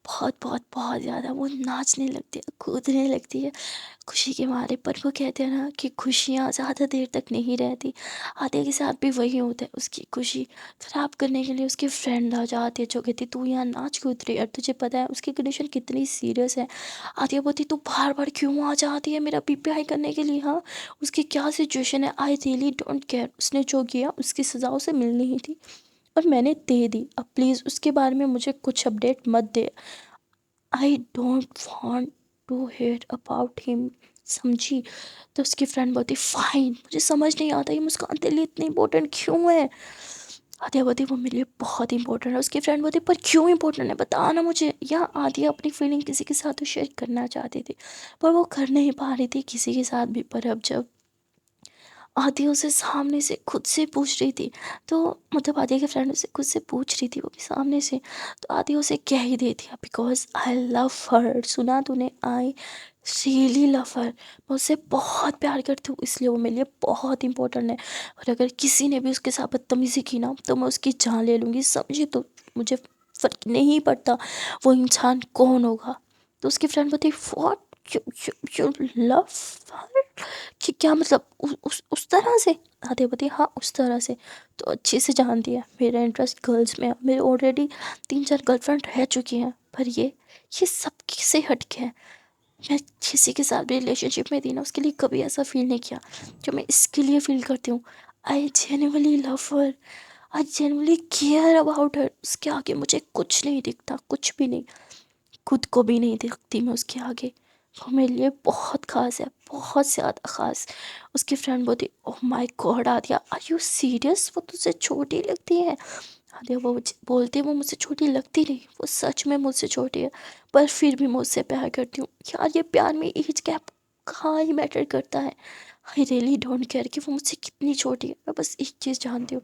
बहुत बहुत बहुत ज़्यादा। वो नाचने लगती है, कूदने लगती है खुशी के मारे। पर वो कहते हैं ना कि खुशियाँ ज़्यादा देर तक नहीं रहती। आदिया के साथ भी वही होता है। उसकी खुशी ख़राब करने के लिए उसकी फ्रेंड आ जाती है जो कहती तू यहाँ नाच कूद रही है और तुझे पता है उसकी कंडीशन कितनी सीरियस है। आदिया बोलती तू बार बार क्यों आ जाती है मेरा बीपी हाई करने के लिए। हाँ उसकी क्या सिचुएशन है, आई रियली डोंट केयर। उसने जो किया उसकी सज़ा उसे मिलनी ही थी और मैंने दे दी। अब प्लीज़ उसके बारे में मुझे कुछ अपडेट मत दे। I don't want to hear about him, समझी। तो उसकी फ्रेंड बोलती फाइन, मुझे समझ नहीं आता ये मुस्कान तेरे लिए इतनी इंपॉर्टेंट क्यों है। आदिया बोलती वो मेरे लिए बहुत इंपॉर्टेंट है। उसकी फ्रेंड बोलती पर क्यों इंपॉर्टेंट है बता ना मुझे। या आदिया अपनी फीलिंग किसी के साथ तो शेयर करना चाहती थी, पर वो कर नहीं पा रही थी किसी के साथ भी। पर अब जब आदिया उसे सामने से खुद से पूछ रही थी, तो मतलब आदिया की फ्रेंड उसे खुद से पूछ रही थी वो भी सामने से, तो आदिया उसे कह ही देती है बिकॉज आई लव हर। सुना तूने, आई रियली लव हर। मैं उससे बहुत प्यार करती हूँ, इसलिए वो मेरे लिए बहुत इंपॉर्टेंट है। और अगर किसी ने भी उसके साथ बदतमीजी की ना तो मैं उसकी जान ले लूँगी, समझी। तो मुझे फ़र्क नहीं पड़ता वो इंसान कौन होगा। तो उसकी फ्रेंड बोलती व्हाट, यू लव हर, कि क्या मतलब उस तरह से। आदित्य हाँ उस तरह से। तो अच्छे से जानती है मेरा इंटरेस्ट गर्ल्स में है, मेरे ऑलरेडी 3-4 गर्लफ्रेंड रह चुकी हैं। पर ये सब से हट के है। मैं किसी के साथ भी रिलेशनशिप में थी ना उसके लिए कभी ऐसा फील नहीं किया जो मैं इसके लिए फील करती हूँ। I genuinely love her, I genuinely care about her. उसके आगे मुझे कुछ नहीं दिखता, कुछ भी नहीं, खुद को भी नहीं दिखती मैं उसके आगे। वो मेरे लिए बहुत ख़ास है, बहुत ज़्यादा ख़ास। उसकी फ्रेंड बोलती oh my god Aadya are you serious, वो तुझसे छोटी लगती है। आद्या वो बोलती वो मुझसे छोटी लगती नहीं, वो सच में मुझसे छोटी है, पर फिर भी मैं उससे प्यार करती हूँ। यार ये प्यार में एज गैप कहाँ ही मैटर करता है। आई रियली डोंट केयर कि वो मुझसे कितनी छोटी है। मैं बस एक चीज़ जानती हूँ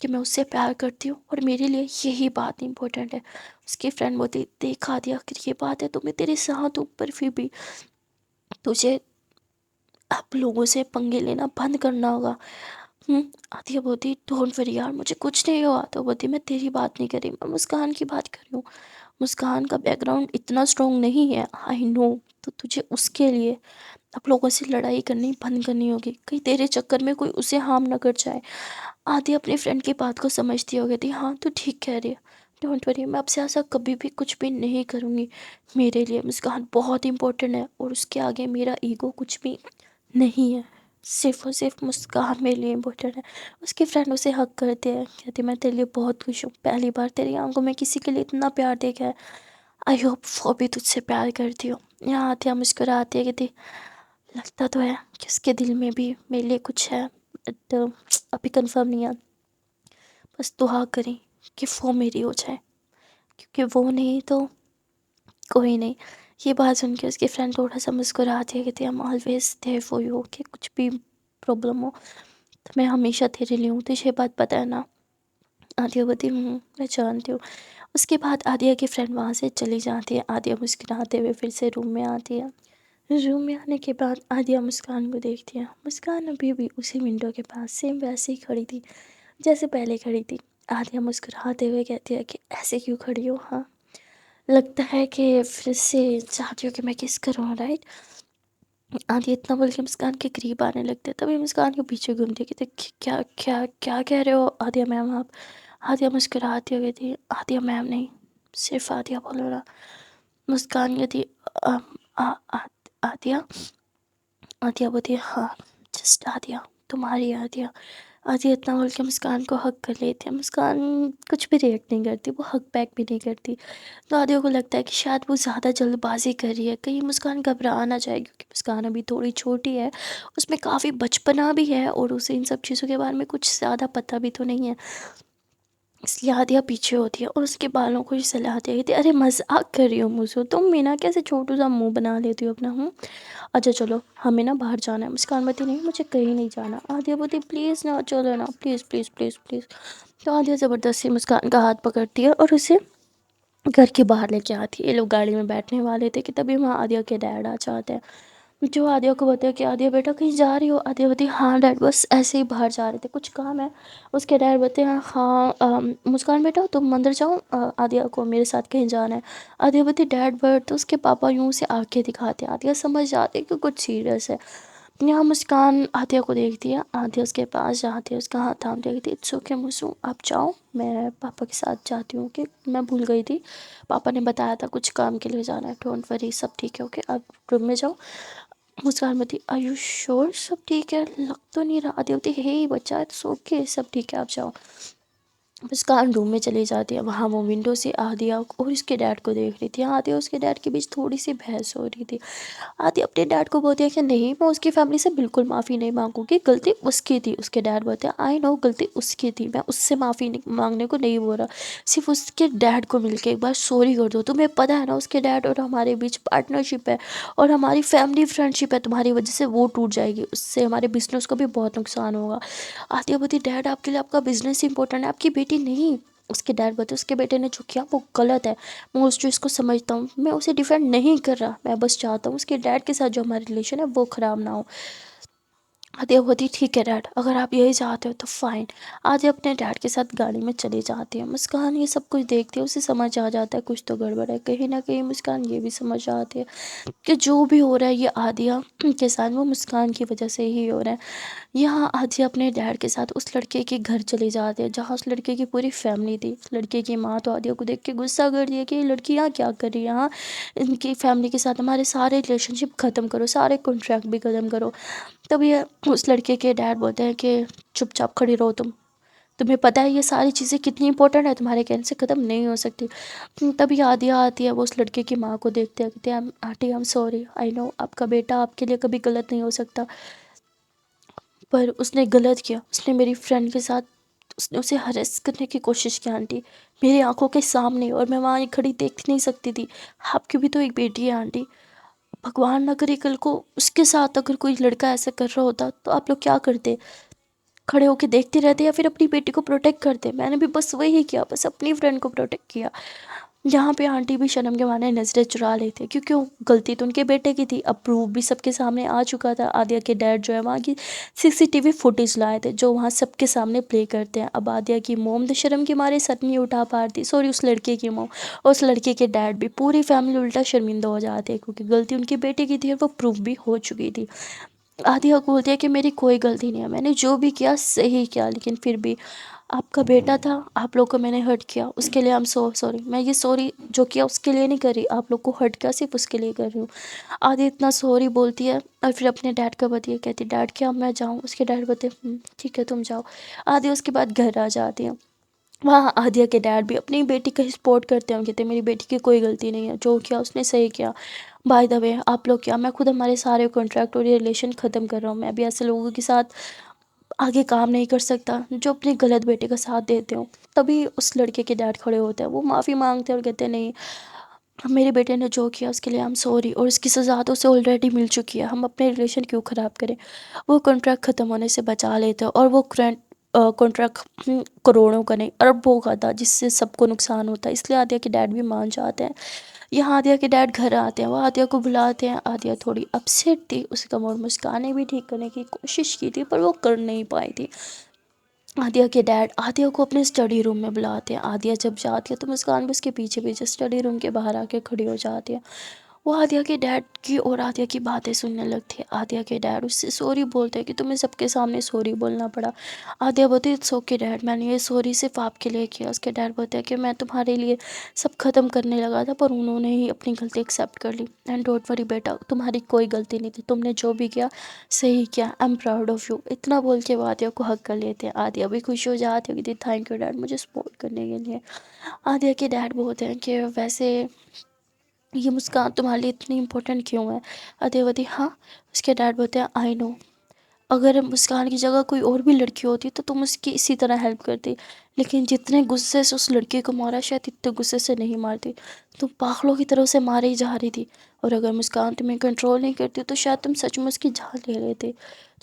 कि मैं उससे प्यार करती हूँ और मेरे लिए यही बात इम्पोर्टेंट है। उसकी फ्रेंड बोलती, देखा दिया अगर ये बात है तो मैं तेरे साथ हूँ, पर फिर भी तुझे अब लोगों से पंगे लेना बंद करना होगा। आतिया बोलती, डोंट वरी यार, मुझे कुछ नहीं हुआ। तो बोलती, मैं तेरी बात नहीं कर रही, मैं मुस्कान की बात कर रही हूँ। मुस्कान का बैकग्राउंड इतना स्ट्रांग नहीं है, आई नो। तो तुझे उसके लिए अब लोगों से लड़ाई करनी बंद करनी होगी, कहीं तेरे चक्कर में कोई उसे हार्म ना कर जाए। आदि अपनी फ्रेंड की बात को समझती हो गई थी। हाँ, तू ठीक कह रही है, डोंट वरी, मैं आपसे ऐसा कभी भी कुछ भी नहीं करूँगी। मेरे लिए मुस्कान बहुत इंपॉर्टेंट है और उसके आगे मेरा ईगो कुछ भी नहीं है। सिर्फ और सिर्फ मुस्कान मेरे लिए इम्पोर्टेंट है। उसकी फ्रेंड उसे हक करती है, कहती, मैं तेरे लिए बहुत खुश हूँ, पहली बार तेरी आंखों में किसी के लिए इतना प्यार देखा है। आई होप वो भी तुझसे प्यार करती हो। यहाँ आती है, मुस्कुराती है, कहती, लगता तो है कि उसके दिल में भी मेरे लिए कुछ है, बट अभी कंफर्म नहीं है। बस दुआ करें कि वो मेरी हो जाए, क्योंकि वो नहीं तो कोई नहीं। ये बात सुन के उसकी फ्रेंड थोड़ा सा मुस्कुराती है, कहती है, I am always there for you, कि कुछ भी प्रॉब्लम हो तो मैं हमेशा तेरे लिए हूँ, तुझे ये बात पता है ना। आदिया बोलती, मैं जानती हूँ। उसके बाद आदिया की फ्रेंड वहाँ से चली जाती है। आदिया मुस्कुराते हुए फिर से रूम में आती है। रूम में आने के बाद आदिया मुस्कान को देखती है। मुस्कान अभी भी उसी विंडो के पास सेम वैसे ही खड़ी थी जैसे पहले खड़ी थी। आदिया मुस्कुराते हुए कहती है कि ऐसे क्यों खड़ी हो? हाँ, लगता है कि फिर से चाहती हो कि मैं किस करूँ, राइट? आदिया इतना बोल के मुस्कान के करीब आने लगते हैं। तभी मुस्कान के पीछे घूमती है, कहती, क्या क्या क्या कह रहे हो आदिया मैम आप? आदिया मुस्कुराती हुई थी, आदिया मैम नहीं, सिर्फ आदिया बोलो ना। मुस्कान कहती, "अम, आदिया।" आदिया बोलती है, हाँ, जस्ट आदिया, तुम्हारी आदिया। आदिया इतना बोल के मुस्कान को हक कर लेती है। मुस्कान कुछ भी रिएक्ट नहीं करती, वो हक बैक भी नहीं करती। तो आदिया को लगता है कि शायद वो ज़्यादा जल्दबाजी कर रही है, कहीं मुस्कान घबरा ना जाए, क्योंकि मुस्कान अभी थोड़ी छोटी है, उसमें काफ़ी बचपना भी है और उसे इन सब चीज़ों के बारे में कुछ ज़्यादा पता भी तो नहीं है। इसलिए आदिया पीछे होती है और उसके बालों को ही सहलाती है, कहती है, अरे मजाक कर रही हो मुझसे तुम, मीना कैसे छोटू सा मुंह बना लेती हो अपना। अच्छा चलो, हमें ना बाहर जाना है। मुस्कान बोलती, नहीं, मुझे कहीं नहीं जाना। आदिया बोलती, प्लीज़ ना, चलो ना, प्लीज़ प्लीज़ प्लीज़ प्लीज़। तो आदिया ज़बरदस्ती मुस्कान का हाथ पकड़ती है और उसे घर के बाहर लेके आती है। ये लोग गाड़ी में बैठने वाले थे कि तभी वहाँ आदिया के डैड आ जाते हैं, जो आदिया को बताया कि आदिया बेटा कहीं जा रही हो? आदिया बोलती, हाँ डैड, बस ऐसे ही बाहर जा रहे थे, कुछ काम है? उसके डैड बोलते हैं, हाँ मुस्कान बेटा तुम अंदर जाओ, आदिया को मेरे साथ कहीं जाना है। आदिया बोलती, डैड बट, तो उसके पापा यूँ से आंखें दिखाते हैं। आदिया समझ जाती है कि कुछ सीरियस है। यहाँ मुस्कान आदिया को देखती है, आदिया उसके पास जाती है, उसका हाथ थाम देखती है। इट्स ओके मुसू, आप जाओ, मैं पापा के साथ जाती हूँ, कि मैं भूल गई थी, पापा ने बताया था कुछ काम के लिए जाना है, डोंट वरी, सब ठीक है, ओके, आप रूम में जाओ। मुस्कान बोलती, आर यू श्योर सब ठीक है? लग तो नहीं रहा। आदित्य बोलती, हे बच्चा, इट्स ओके, सब ठीक है, आप जाओ। मुस्कान रूम में चली जाती है। वहाँ वो विंडो से आदिया और उसके डैड को देख रही थी। आदिया और उसके डैड के बीच थोड़ी सी बहस हो रही थी। आदिया अपने डैड को बोलती है कि नहीं, मैं उसकी फैमिली से बिल्कुल माफ़ी नहीं मांगूंगी, गलती उसकी थी। उसके डैड बोलते हैं, आई नो गलती उसकी थी, मैं उससे माफ़ी मांगने को नहीं बोल रहा, सिर्फ उसके डैड को मिलके एक बार सॉरी कर दो। तुम्हें पता है ना, उसके डैड और हमारे बीच पार्टनरशिप है और हमारी फैमिली फ्रेंडशिप है, तुम्हारी वजह से वो टूट जाएगी, उससे हमारे बिजनेस को भी बहुत नुकसान होगा। आदिया बोलती, डैड आपके लिए आपका बिजनेस इंपॉर्टेंट है, आपकी बेटी नहीं। उसके डैड बोलते, उसके बेटे ने जो किया वो गलत है, मैं उस चीज़ को समझता हूँ, मैं उसे डिफेंड नहीं कर रहा, मैं बस चाहता हूँ उसके डैड के साथ जो हमारा रिलेशन है वो ख़राब ना हो। आदित्य बोलती, ठीक है डैड, अगर आप यही चाहते हो तो फाइन। आदित्य अपने डैड के साथ गाड़ी में चली जाती है। मुस्कान ये सब कुछ देखती है, उसे समझ आ जाता है कुछ तो गड़बड़ है। कहीं ना कहीं मुस्कान ये भी समझ आती है कि जो भी हो रहा है ये आदिया के साथ वो मुस्कान की वजह से ही हो रहा है। यहाँ आदिया अपने डैड के साथ उस लड़के के घर चले जाते हैं जहाँ उस लड़के की पूरी फैमिली थी। उस लड़के की माँ तो आदिया को देख के गुस्सा कर दिया कि ये लड़की यहाँ क्या कर रही है, यहाँ इनकी फैमिली के साथ हमारे सारे रिलेशनशिप ख़त्म करो, सारे कॉन्ट्रैक्ट भी ख़त्म करो। तब ये उस लड़के के डैड बोलते हैं कि चुपचाप खड़ी रहो तुम, तुम्हें पता है ये सारी चीज़ें कितनी इंपॉर्टेंट है, तुम्हारे कहने से ख़त्म नहीं हो सकती। तभी आदिया आती है, वो उस लड़के की माँ को देखते हैं, कहते हैं, aunty I am sorry, I know आपका बेटा आपके लिए कभी गलत नहीं हो सकता, पर उसने गलत किया, उसने मेरी फ्रेंड के साथ उसने उसे हरेस करने की कोशिश की आंटी, मेरी आंखों के सामने, और मैं वहाँ खड़ी देख नहीं सकती थी। आपकी भी तो एक बेटी है आंटी, भगवान ना करे कल को उसके साथ अगर कोई लड़का ऐसा कर रहा होता तो आप लोग क्या करते? खड़े होके देखते रहते या फिर अपनी बेटी को प्रोटेक्ट करते? मैंने भी बस वही किया, बस अपनी फ्रेंड को प्रोटेक्ट किया। यहाँ पे आंटी भी शर्म के मारे नज़रें चुरा लेते क्योंकि वो गलती तो उनके बेटे की थी। अब प्रूफ भी सबके सामने आ चुका था। आद्या के डैड जो है वहाँ की सीसीटीवी फुटेज लाए थे जो वहाँ सबके सामने प्ले करते हैं। अब आद्या की मोम तो शर्म के मारे सर नहीं उठा पा रही, सॉरी उस लड़के की मोम, और उस लड़के के डैड भी, पूरी फैमिली उल्टा शर्मिंदा हो जाते हैं क्योंकि गलती उनके बेटे की थी और वो प्रूफ भी हो चुकी थी। आदिया बोलती है कि मेरी कोई गलती नहीं है, मैंने जो भी किया सही किया, लेकिन फिर भी आपका बेटा था, आप लोग को मैंने हर्ट किया, उसके लिए आई एम सो सॉरी। मैं ये सॉरी जो किया उसके लिए नहीं कर रही, आप लोग को हर्ट किया सिर्फ उसके लिए कर रही हूँ। आदि इतना सॉरी बोलती है और फिर अपने डैड का बताइए, कहती डैड क्या मैं जाऊँ? उसके डैड बोलते ठीक है तुम जाओ। आदि उसके बाद घर आ जाती है। वहाँ आदिया के डैड भी अपनी बेटी का सपोर्ट करते हैं, कहते हैं मेरी बेटी की कोई गलती नहीं है, जो किया उसने सही किया। बाय द वे आप लोग क्या, मैं खुद हमारे सारे कॉन्ट्रैक्ट और ये रिलेशन ख़त्म कर रहा हूँ। मैं भी ऐसे लोगों के साथ आगे काम नहीं कर सकता जो अपने गलत बेटे का साथ देते हो। तभी उस लड़के के डैड खड़े होते हैं, वो माफ़ी मांगते हैं और कहते हैं नहीं, मेरे बेटे ने जो किया उसके लिए आई एम सॉरी और उसकी सज़ा तो उसे ऑलरेडी मिल चुकी है, हम अपने रिलेशन क्यों ख़राब करें। वो कॉन्ट्रैक्ट ख़त्म होने से बचा लेते हैं और वो कॉन्ट्रैक्ट करोड़ों का नहीं अरबों का था जिससे सबको नुकसान होता है, इसलिए आदिया के डैड भी मान जाते हैं। यहाँ आदिया के डैड घर आते हैं, वो आदिया को बुलाते हैं। आदिया थोड़ी अपसेट थी, उसका मूड मुस्काने भी ठीक करने की कोशिश की थी पर वो कर नहीं पाई थी। आदिया के डैड आदिया को अपने स्टडी रूम में बुलाते हैं। आदिया जब जाती है तो मुस्कान भी उसके पीछे पीछे स्टडी रूम के बाहर आके खड़ी हो जाती है। वो आदिया के डैड की और आदिया की बातें सुनने लगती है। आदिया के डैड उससे सॉरी बोलते हैं कि तुम्हें सबके सामने सॉरी बोलना पड़ा। आदिया बोलती है इट्स ओके डैड, मैंने ये सॉरी सिर्फ आपके लिए किया। उसके डैड बोलते हैं कि मैं तुम्हारे लिए सब ख़त्म करने लगा था पर उन्होंने ही अपनी गलती एक्सेप्ट कर ली। एंड डोंट वरी बेटा, तुम्हारी कोई गलती नहीं थी, तुमने जो भी किया सही किया, I am proud of you. इतना बोल के वो आदिया को हक कर लेते हैं। आदिया भी खुश हो जाती है कि थैंक यू डैड मुझे सपोर्ट करने के लिए। आदिया के डैड बोलते हैं कि वैसे ये मुस्कान तुम्हारे लिए इतनी इम्पोर्टेंट क्यों है? आदिया बोलती हाँ। उसके डैड बोलते हैं आई नो, अगर मुस्कान की जगह कोई और भी लड़की होती तो तुम उसकी इसी तरह हेल्प करती, लेकिन जितने गुस्से से उस लड़के को मारा शायद इतने गुस्से से नहीं मारती, तुम पागलों की तरह से मारे ही जा रही थी। और अगर मुस्कान तुम्हें कंट्रोल नहीं करती तो शायद तुम सच में उसकी जान ले लेते।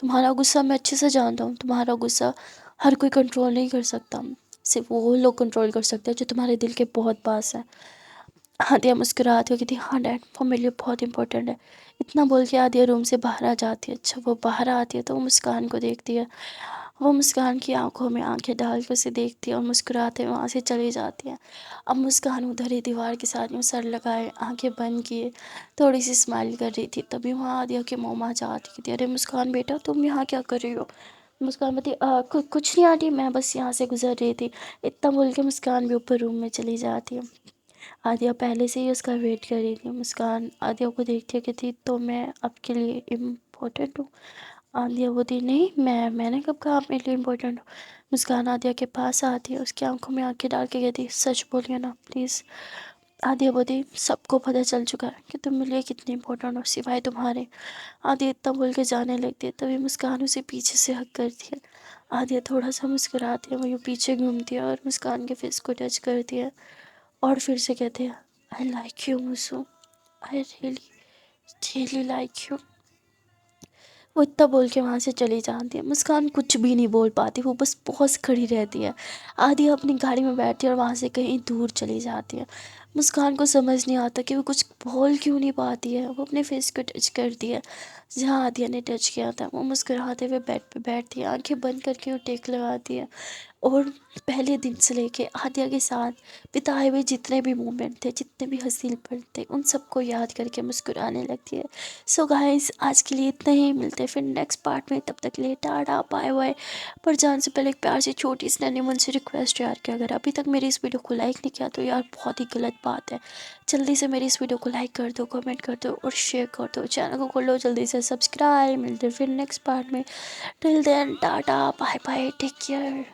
तुम्हारा गुस्सा मैं अच्छे से जानता हूँ, तुम्हारा गुस्सा हर कोई कंट्रोल नहीं कर सकता, सिर्फ वो लोग कंट्रोल कर सकते हैं जो तुम्हारे दिल के बहुत पास हैं। आदिया मुस्कुराती हो कहती हाँ डैड वो मेरे लिए बहुत इंपॉर्टेंट है। इतना बोल के आदिया रूम से बाहर आ जाती है। अच्छा वो बाहर आती है तो वो मुस्कान को देखती है। वो मुस्कान की आंखों में आंखें डाल कर उसे देखती है और मुस्कुराते वहाँ से चली जाती है। अब मुस्कान उधर ही दीवार के साथ यूँ सर लगाए आंखें बंद किए थोड़ी सी स्माइल कर रही थी, तभी वहाँ आदिया के मोम आ जाती थी। अरे मुस्कान बेटा तुम यहाँ क्या कर रही हो? मुस्कान बोलती कुछ नहीं आंटी, मैं बस यहाँ से गुजर रही थी। इतना बोल के मुस्कान भी ऊपर रूम में चली जाती है। आदिया पहले से ही उसका वेट कर रही थी। मुस्कान आदिया को देखती है, कहती तो मैं आपके लिए इम्पोर्टेंट हूँ? आदिया बोलती नहीं, मैंने कब कहा आप मेरे लिए इम्पोर्टेंट हो? मुस्कान आदिया के पास आती है, उसकी आंखों में आंखें डाल के कहती सच बोलिए ना प्लीज़। आदिया बोलती सबको पता चल चुका है कि तुम मेरे लिए कितनी इंपॉर्टेंट हो सिवाय तुम्हारे। आदिया इतना बोल के जाने लगती है, तभी मुस्कान उसे पीछे से हक करती है। आदिया थोड़ा सा मुस्कुराती है, वो यूँ पीछे घूमती है और मुस्कान के फेस को टच करती है और फिर से कहते हैं आई लाइक यू मुसु, I really really like you. वो इतना बोल के वहाँ से चली जाती है। मुस्कान कुछ भी नहीं बोल पाती, वो बस पॉज खड़ी रहती है। आदि अपनी गाड़ी में बैठती है और वहाँ से कहीं दूर चली जाती है। मुस्कान को समझ नहीं आता कि वो कुछ बोल क्यों नहीं पाती है। वो अपने फेस को टच करती है जहाँ आदिया ने टच किया था। वो मुस्कुराते हुए बेड पे बैठती है, आंखें बंद करके वो टेक लगाती है और पहले दिन से लेके आदिया के साथ बिताए हुए जितने भी मोमेंट थे, जितने भी हसीन पल थे, उन सबको याद करके मुस्कुराने लगती है। सो गाइस आज के लिए इतना ही, मिलते हैं फिर नेक्स्ट पार्ट में, तब तक के लिए टाटा बाय बाय। पर जाने से पहले एक प्यार से छोटी सी नन्ही मुझसे रिक्वेस्ट यार कि अगर अभी तक मेरी इस वीडियो को लाइक नहीं किया तो यार बहुत ही गलत बात है। जल्दी से मेरी इस वीडियो को लाइक कर दो, कमेंट कर दो और शेयर कर दो, चैनल को कर लो जल्दी से सब्सक्राइब। मिलते हैं फिर नेक्स्ट पार्ट में, till then tata bye bye, take care.